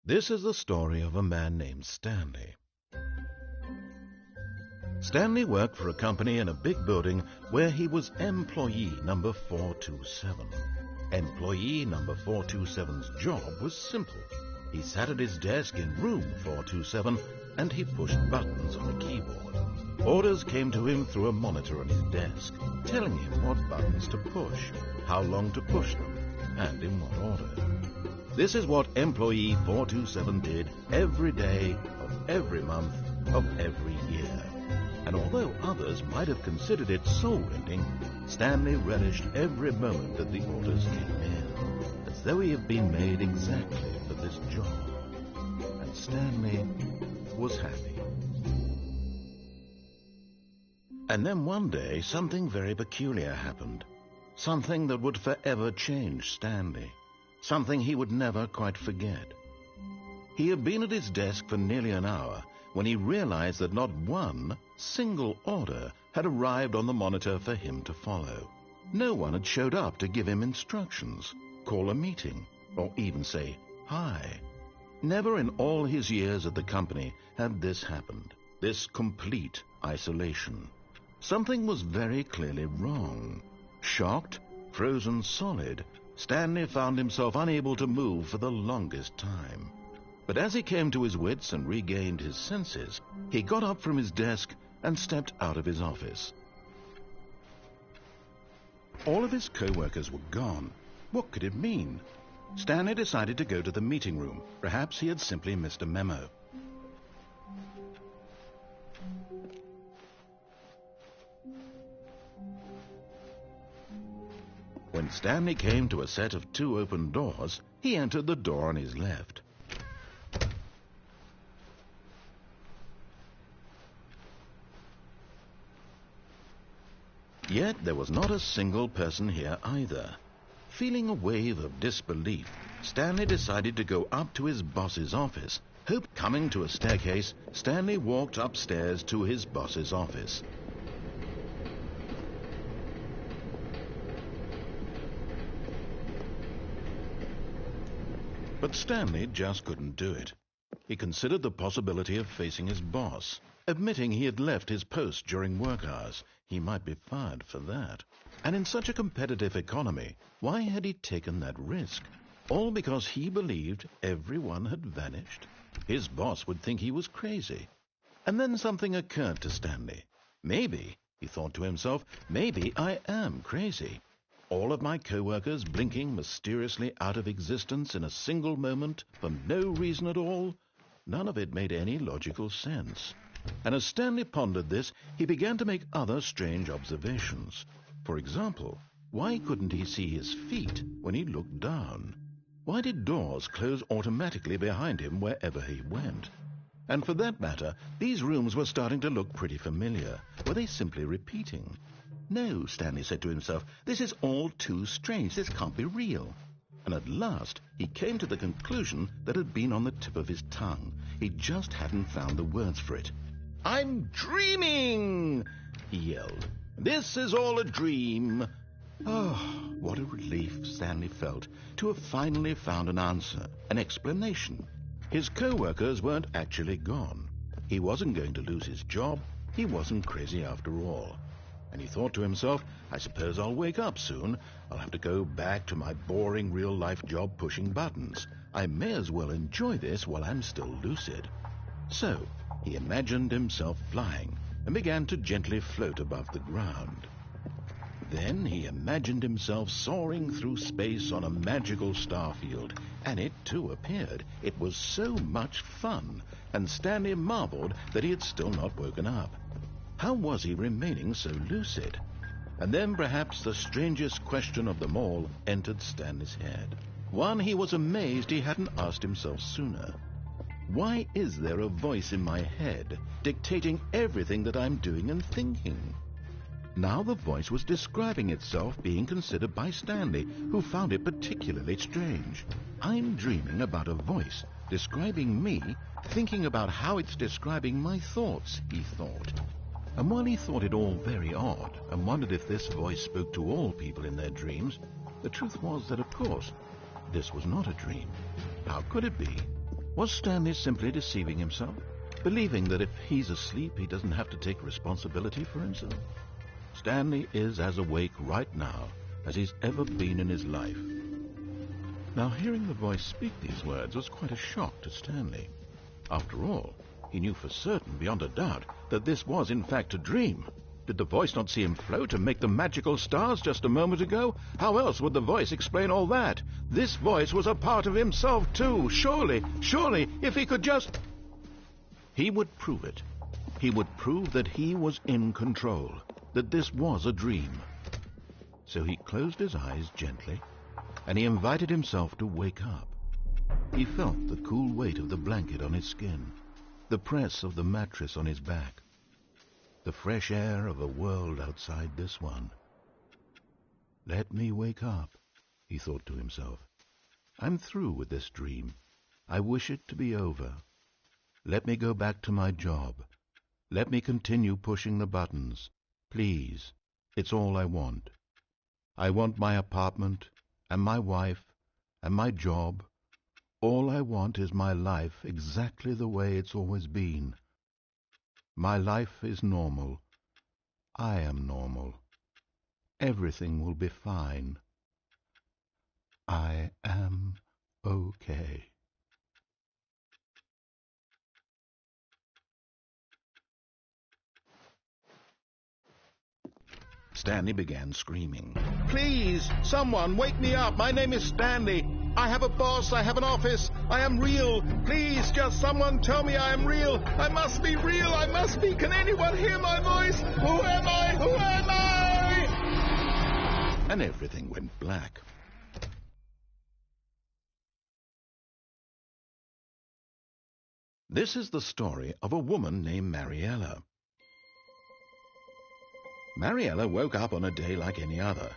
This is the story of a man named Stanley. Stanley worked for a company in a big building where he was employee number 427. Employee number 427's job was simple. He sat at his desk in room 427 and he pushed buttons on a keyboard. Orders came to him through a monitor on his desk, telling him what buttons to push, how long to push them, and in what order. This is what employee 427 did every day of every month of every year. And although others might have considered it soul-rending, Stanley relished every moment that the orders came in, as though he had been made exactly for this job. And Stanley was happy. And then one day, something very peculiar happened. Something that would forever change Stanley. Something he would never quite forget. He had been at his desk for nearly an hour when he realized that not one single order had arrived on the monitor for him to follow. No one had showed up to give him instructions, call a meeting, or even say hi. Never in all his years at the company had this happened, this complete isolation. Something was very clearly wrong. Shocked, frozen solid, Stanley found himself unable to move for the longest time. But as he came to his wits and regained his senses, he got up from his desk and stepped out of his office. All of his co-workers were gone. What could it mean? Stanley decided to go to the meeting room. Perhaps he had simply missed a memo. When Stanley came to a set of 2 open doors, he entered the door on his left. Yet there was not a single person here either. Feeling a wave of disbelief, Stanley decided to go up to his boss's office. Coming to a staircase, Stanley walked upstairs to his boss's office. But Stanley just couldn't do it. He considered the possibility of facing his boss. Admitting he had left his post during work hours, he might be fired for that. And in such a competitive economy, why had he taken that risk? All because he believed everyone had vanished? His boss would think he was crazy. And then something occurred to Stanley. Maybe, he thought to himself, maybe I am crazy. All of my co-workers blinking mysteriously out of existence in a single moment for no reason at all? None of it made any logical sense. And as Stanley pondered this, he began to make other strange observations. For example, why couldn't he see his feet when he looked down? Why did doors close automatically behind him wherever he went? And for that matter, these rooms were starting to look pretty familiar. Were they simply repeating? No, Stanley said to himself, this is all too strange. This can't be real. And at last, he came to the conclusion that had been on the tip of his tongue. He just hadn't found the words for it. I'm dreaming, he yelled. This is all a dream. Oh, what a relief Stanley felt to have finally found an answer, an explanation. His co-workers weren't actually gone. He wasn't going to lose his job. He wasn't crazy after all. And he thought to himself, I suppose I'll wake up soon. I'll have to go back to my boring real-life job pushing buttons. I may as well enjoy this while I'm still lucid. So he imagined himself flying and began to gently float above the ground. Then he imagined himself soaring through space on a magical star field, and it too appeared. It was so much fun, and Stanley marveled that he had still not woken up. How was he remaining so lucid? And then perhaps the strangest question of them all entered Stanley's head. One he was amazed he hadn't asked himself sooner. Why is there a voice in my head dictating everything that I'm doing and thinking? Now the voice was describing itself being considered by Stanley, who found it particularly strange. I'm dreaming about a voice describing me, thinking about how it's describing my thoughts, he thought. And while he thought it all very odd and wondered if this voice spoke to all people in their dreams, the truth was that, of course, this was not a dream. How could it be? Was Stanley simply deceiving himself, believing that if he's asleep, he doesn't have to take responsibility for himself? Stanley is as awake right now as he's ever been in his life. Now, hearing the voice speak these words was quite a shock to Stanley. After all, he knew for certain, beyond a doubt, that this was in fact a dream. Did the voice not see him float and make the magical stars just a moment ago? How else would the voice explain all that? This voice was a part of himself too. Surely, if he could just... He would prove it. He would prove that he was in control, that this was a dream. So he closed his eyes gently, and he invited himself to wake up. He felt the cool weight of the blanket on his skin, the press of the mattress on his back, the fresh air of a world outside this one. Let me wake up, he thought to himself. I'm through with this dream. I wish it to be over. Let me go back to my job. Let me continue pushing the buttons. Please, it's all I want. I want my apartment, and my wife, and my job. All I want is my life exactly the way it's always been. My life is normal. I am normal. Everything will be fine. I am okay. Stanley began screaming. Please, someone, wake me up. My name is Stanley. I have a boss. I have an office. I am real. Please, just someone tell me I am real. I must be real. I must be. Can anyone hear my voice? Who am I? Who am I? And everything went black. This is the story of a woman named Mariella. Mariella woke up on a day like any other.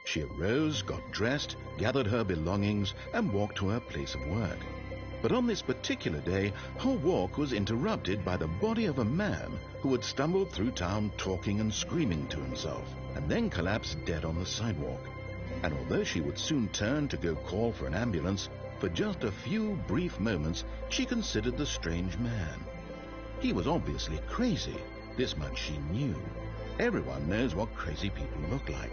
She arose, got dressed, gathered her belongings, and walked to her place of work. But on this particular day, her walk was interrupted by the body of a man who had stumbled through town talking and screaming to himself, and then collapsed dead on the sidewalk. And although she would soon turn to go call for an ambulance, for just a few brief moments she considered the strange man. He was obviously crazy. This much she knew. Everyone knows what crazy people look like.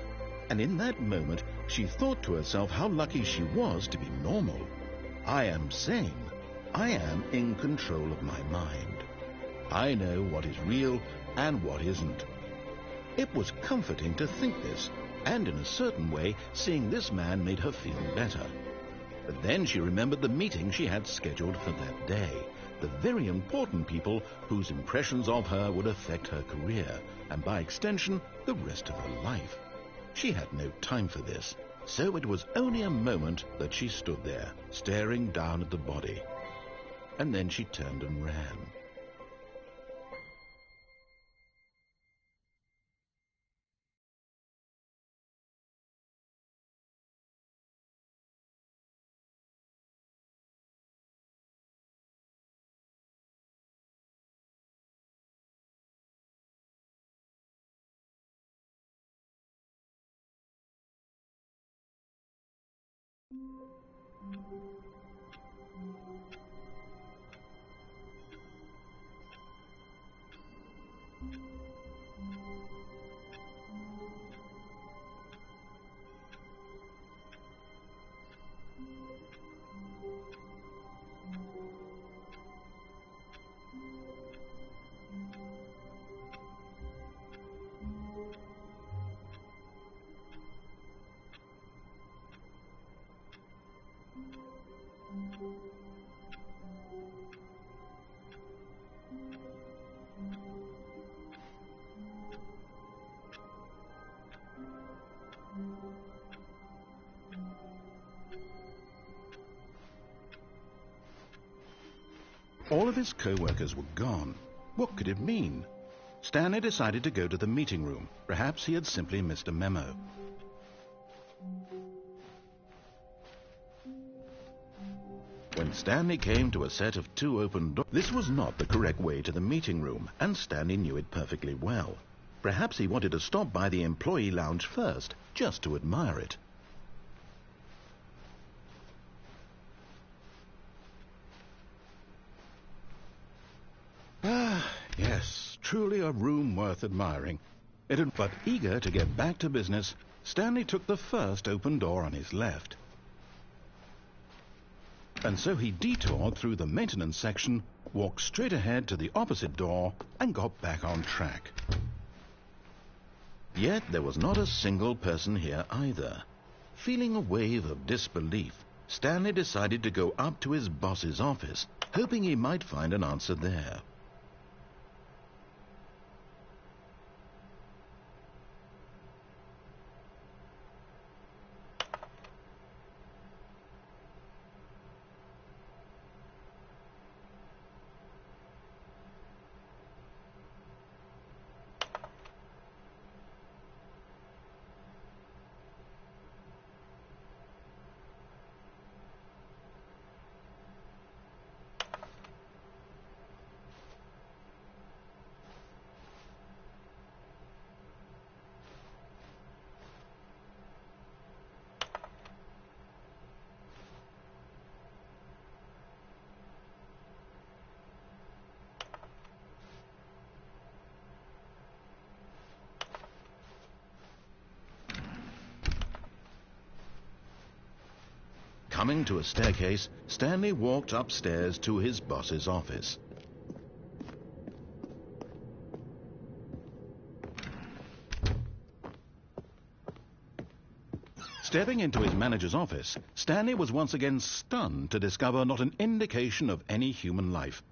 And in that moment, she thought to herself how lucky she was to be normal. I am sane. I am in control of my mind. I know what is real and what isn't. It was comforting to think this, and in a certain way, seeing this man made her feel better. But then she remembered the meeting she had scheduled for that day, the very important people whose impressions of her would affect her career, and by extension, the rest of her life. She had no time for this, so it was only a moment that she stood there, staring down at the body. And then she turned and ran. All of his co-workers were gone. What could it mean? Stanley decided to go to the meeting room. Perhaps he had simply missed a memo. When Stanley came to a set of 2 open doors, this was not the correct way to the meeting room, and Stanley knew it perfectly well. Perhaps he wanted to stop by the employee lounge first, just to admire it. truly a room worth admiring. But eager to get back to business, Stanley took the first open door on his left. And so he detoured through the maintenance section, walked straight ahead to the opposite door, and got back on track. Yet there was not a single person here either. Feeling a wave of disbelief, Stanley decided to go up to his boss's office, hoping he might find an answer there. Coming to a staircase, Stanley walked upstairs to his boss's office. Stepping into his manager's office, Stanley was once again stunned to discover not an indication of any human life.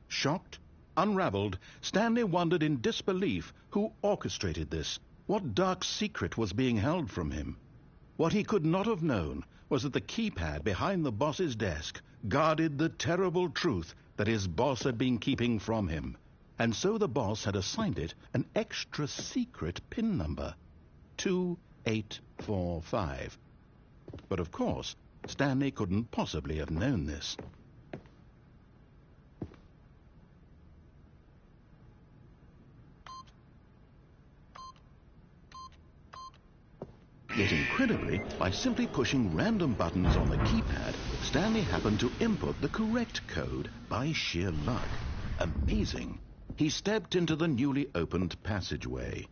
Shocked, unraveled, Stanley wondered in disbelief who orchestrated this, what dark secret was being held from him. What he could not have known was that the keypad behind the boss's desk guarded the terrible truth that his boss had been keeping from him. And so the boss had assigned it an extra secret PIN number, 2845. But of course, Stanley couldn't possibly have known this. Yet incredibly, by simply pushing random buttons on the keypad, Stanley happened to input the correct code by sheer luck. Amazing. He stepped into the newly opened passageway.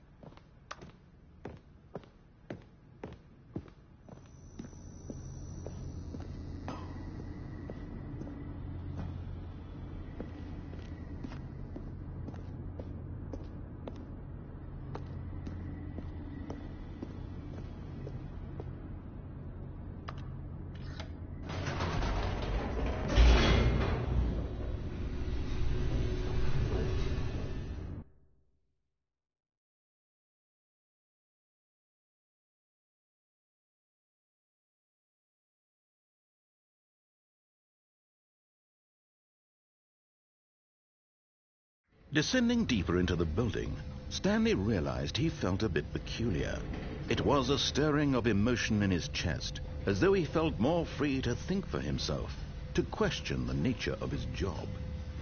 Descending deeper into the building, Stanley realized he felt a bit peculiar. It was a stirring of emotion in his chest, as though he felt more free to think for himself, to question the nature of his job.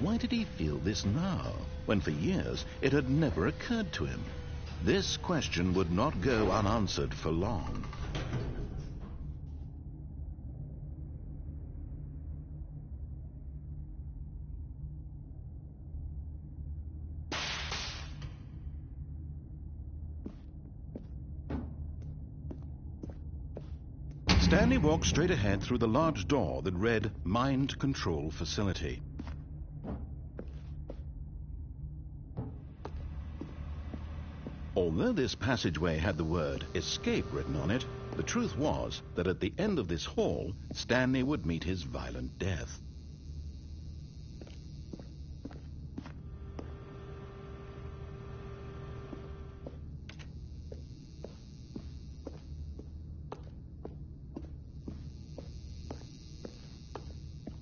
Why did he feel this now, when for years it had never occurred to him? This question would not go unanswered for long. Stanley walked straight ahead through the large door that read Mind Control Facility. Although this passageway had the word Escape written on it, the truth was that at the end of this hall, Stanley would meet his violent death.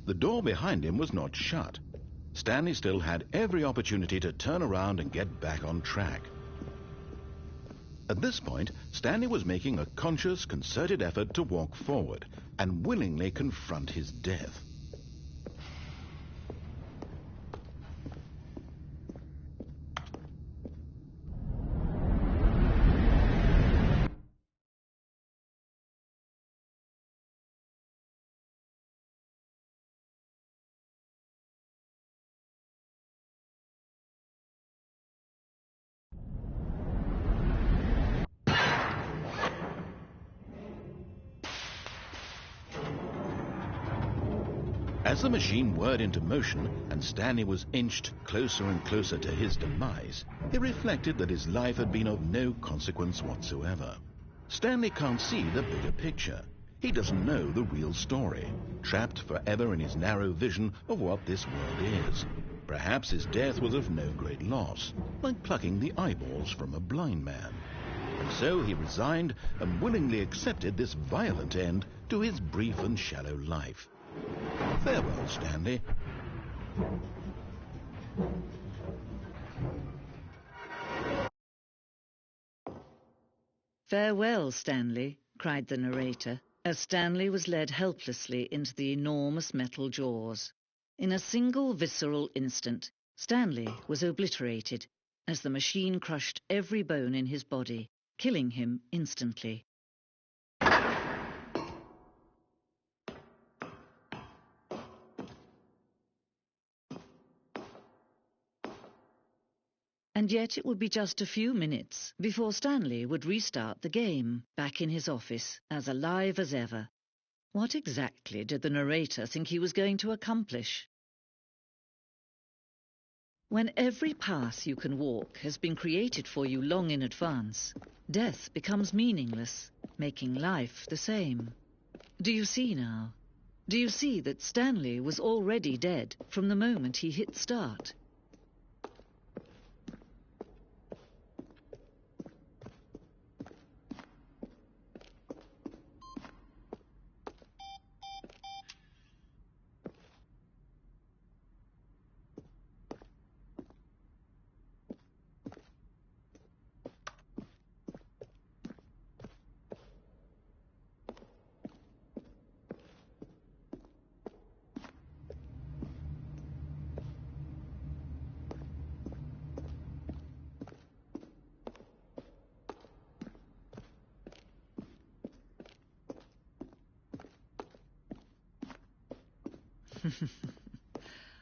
The door behind him was not shut. Stanley still had every opportunity to turn around and get back on track. At this point, Stanley was making a conscious, concerted effort to walk forward and willingly confront his death. As the machine whirred into motion and Stanley was inched closer and closer to his demise, he reflected that his life had been of no consequence whatsoever. Stanley can't see the bigger picture. He doesn't know the real story, trapped forever in his narrow vision of what this world is. Perhaps his death was of no great loss, like plucking the eyeballs from a blind man. And so he resigned and willingly accepted this violent end to his brief and shallow life. Farewell, Stanley. "Farewell, Stanley," cried the narrator, as Stanley was led helplessly into the enormous metal jaws. In a single visceral instant, Stanley was obliterated as the machine crushed every bone in his body, killing him instantly. And yet it would be just a few minutes before Stanley would restart the game, back in his office, as alive as ever. What exactly did the narrator think he was going to accomplish? When every path you can walk has been created for you long in advance, death becomes meaningless, making life the same. Do you see now? Do you see that Stanley was already dead from the moment he hit start?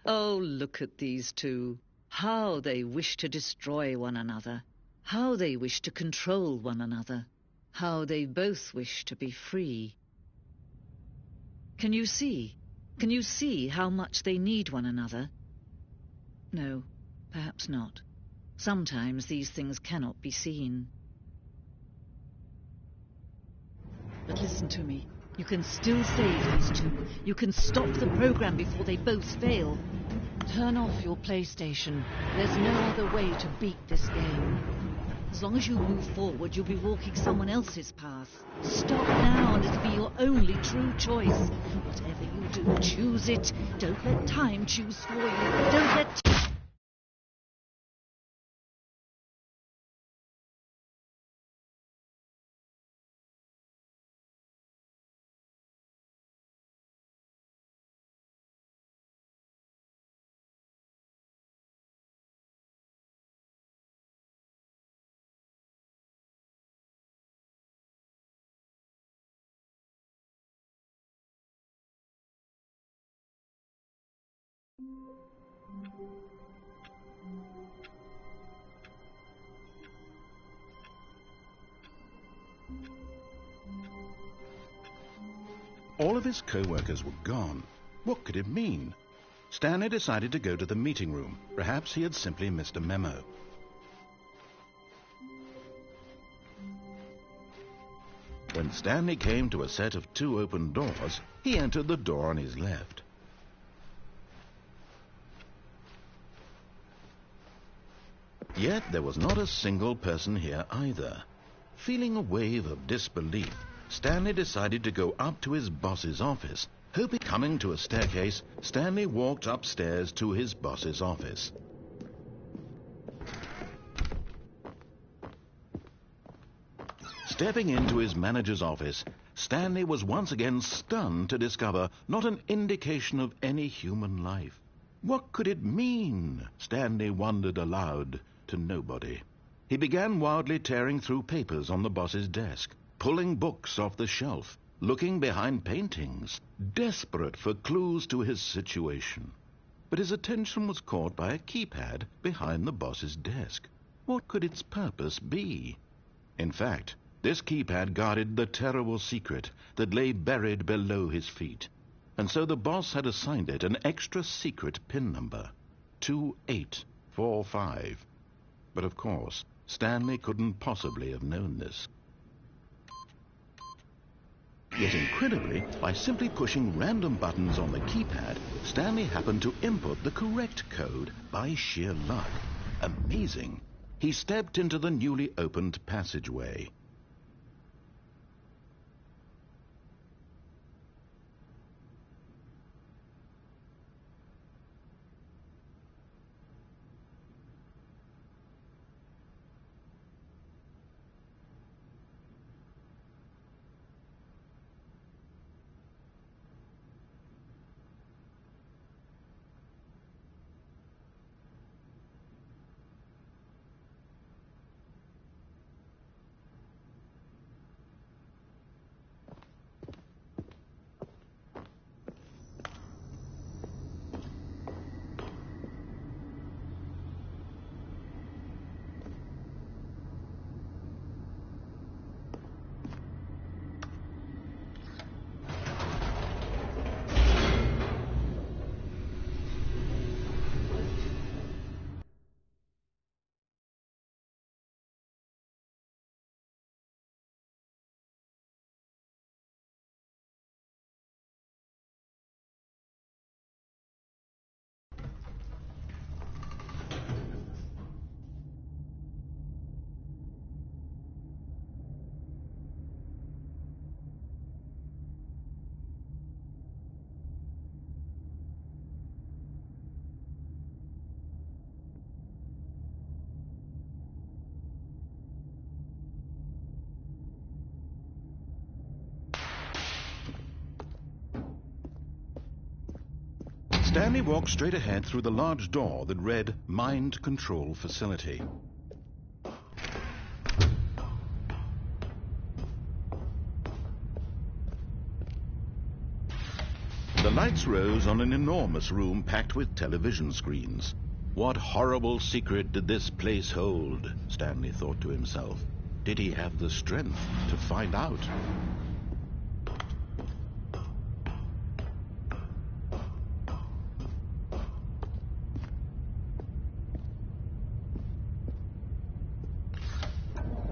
Oh, look at these two. How they wish to destroy one another. How they wish to control one another. How they both wish to be free. Can you see? Can you see how much they need one another? No, perhaps not. Sometimes these things cannot be seen. But listen to me. You can still save these two. You can stop the program before they both fail. Turn off your PlayStation. There's no other way to beat this game. As long as you move forward, you'll be walking someone else's path. Stop now and it'll be your only true choice. Whatever you do, choose it. Don't let time choose for you. Don't let... All of his co-workers were gone. What could it mean? Stanley decided to go to the meeting room. Perhaps he had simply missed a memo. When Stanley came to a set of 2 open doors, he entered the door on his left. Yet there was not a single person here either. Feeling a wave of disbelief, Stanley decided to go up to his boss's office. Hoping, coming to a staircase, Stanley walked upstairs to his boss's office. Stepping into his manager's office, Stanley was once again stunned to discover not an indication of any human life. What could it mean? Stanley wondered aloud to nobody. He began wildly tearing through papers on the boss's desk, pulling books off the shelf, looking behind paintings, desperate for clues to his situation. But his attention was caught by a keypad behind the boss's desk. What could its purpose be? In fact, this keypad guarded the terrible secret that lay buried below his feet. and so the boss had assigned it an extra secret PIN number, 2845. But of course, Stanley couldn't possibly have known this. Yet incredibly, by simply pushing random buttons on the keypad, Stanley happened to input the correct code by sheer luck. Amazing! He stepped into the newly opened passageway. Stanley walked straight ahead through the large door that read Mind Control Facility. The lights rose on an enormous room packed with television screens. What horrible secret did this place hold? Stanley thought to himself. Did he have the strength to find out?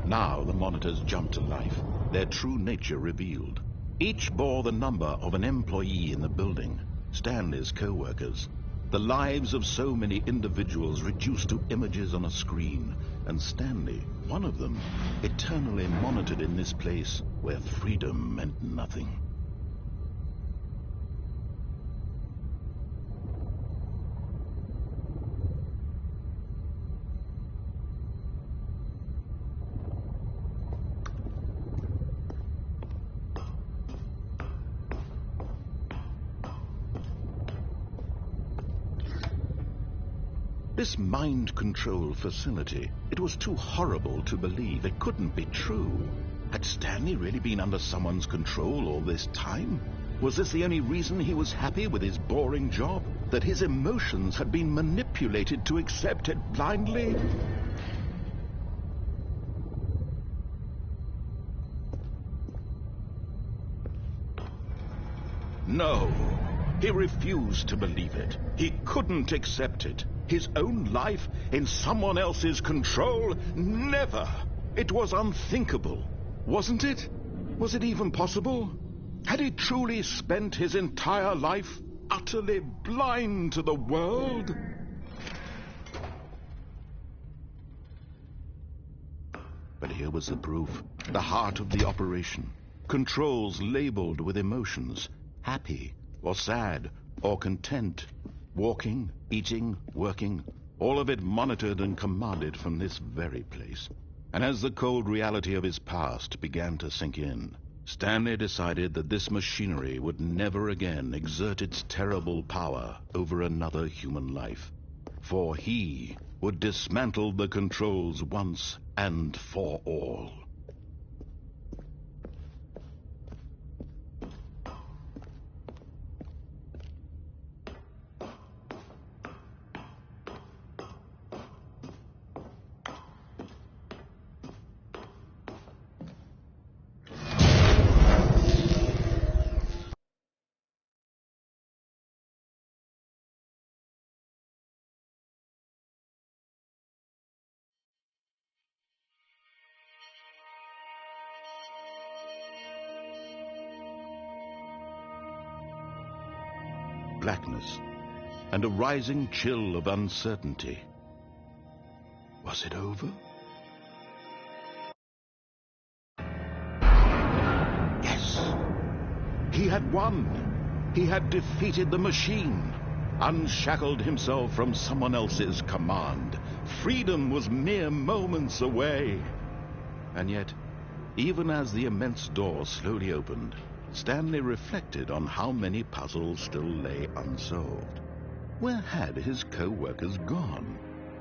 Now the monitors jumped to life, their true nature revealed. Each bore the number of an employee in the building, Stanley's co-workers. The lives of so many individuals reduced to images on a screen, and Stanley, one of them, eternally monitored in this place where freedom meant nothing. This mind control facility, it was too horrible to believe. It couldn't be true. Had Stanley really been under someone's control all this time? Was this the only reason he was happy with his boring job? That his emotions had been manipulated to accept it blindly? No. He refused to believe it. He couldn't accept it. His own life in someone else's control? Never! It was unthinkable. Wasn't it? Was it even possible? Had he truly spent his entire life utterly blind to the world? But here was the proof. The heart of the operation. Controls labeled with emotions. Happy or sad or content. Walking, eating, working, all of it monitored and commanded from this very place. And as the cold reality of his past began to sink in, Stanley decided that this machinery would never again exert its terrible power over another human life. For he would dismantle the controls once and for all. blackness and a rising chill of uncertainty. Was it over? Yes! He had won! He had defeated the machine, unshackled himself from someone else's command. Freedom was mere moments away. And yet, even as the immense door slowly opened, Stanley reflected on how many puzzles still lay unsolved. Where had his co-workers gone?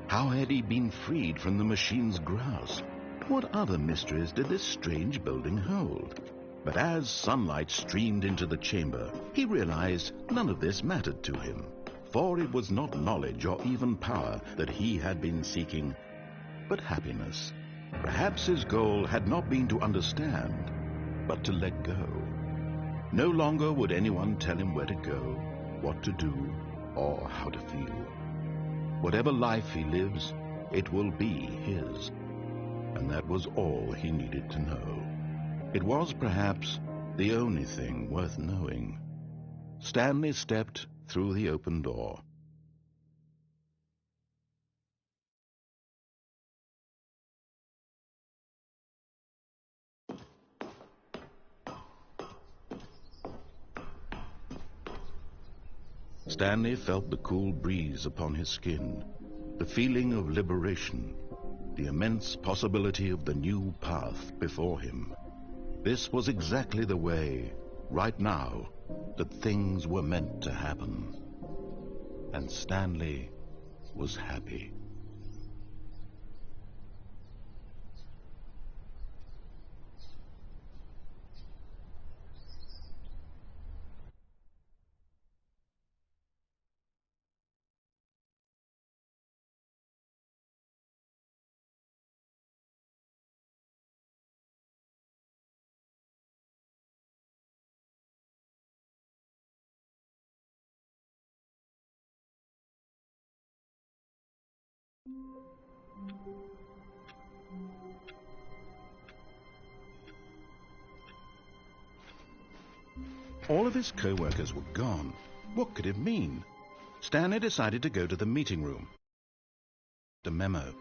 How had he been freed from the machine's grasp? What other mysteries did this strange building hold? But as sunlight streamed into the chamber, he realized none of this mattered to him, for it was not knowledge or even power that he had been seeking, but happiness. Perhaps his goal had not been to understand, but to let go. No longer would anyone tell him where to go, what to do, or how to feel. Whatever life he lives, it will be his. And that was all he needed to know. It was perhaps the only thing worth knowing. Stanley stepped through the open door. Stanley felt the cool breeze upon his skin, the feeling of liberation, the immense possibility of the new path before him. This was exactly the way, right now, that things were meant to happen. And Stanley was happy. All of his co-workers were gone. What could it mean? Stanley decided to go to the meeting room. The memo.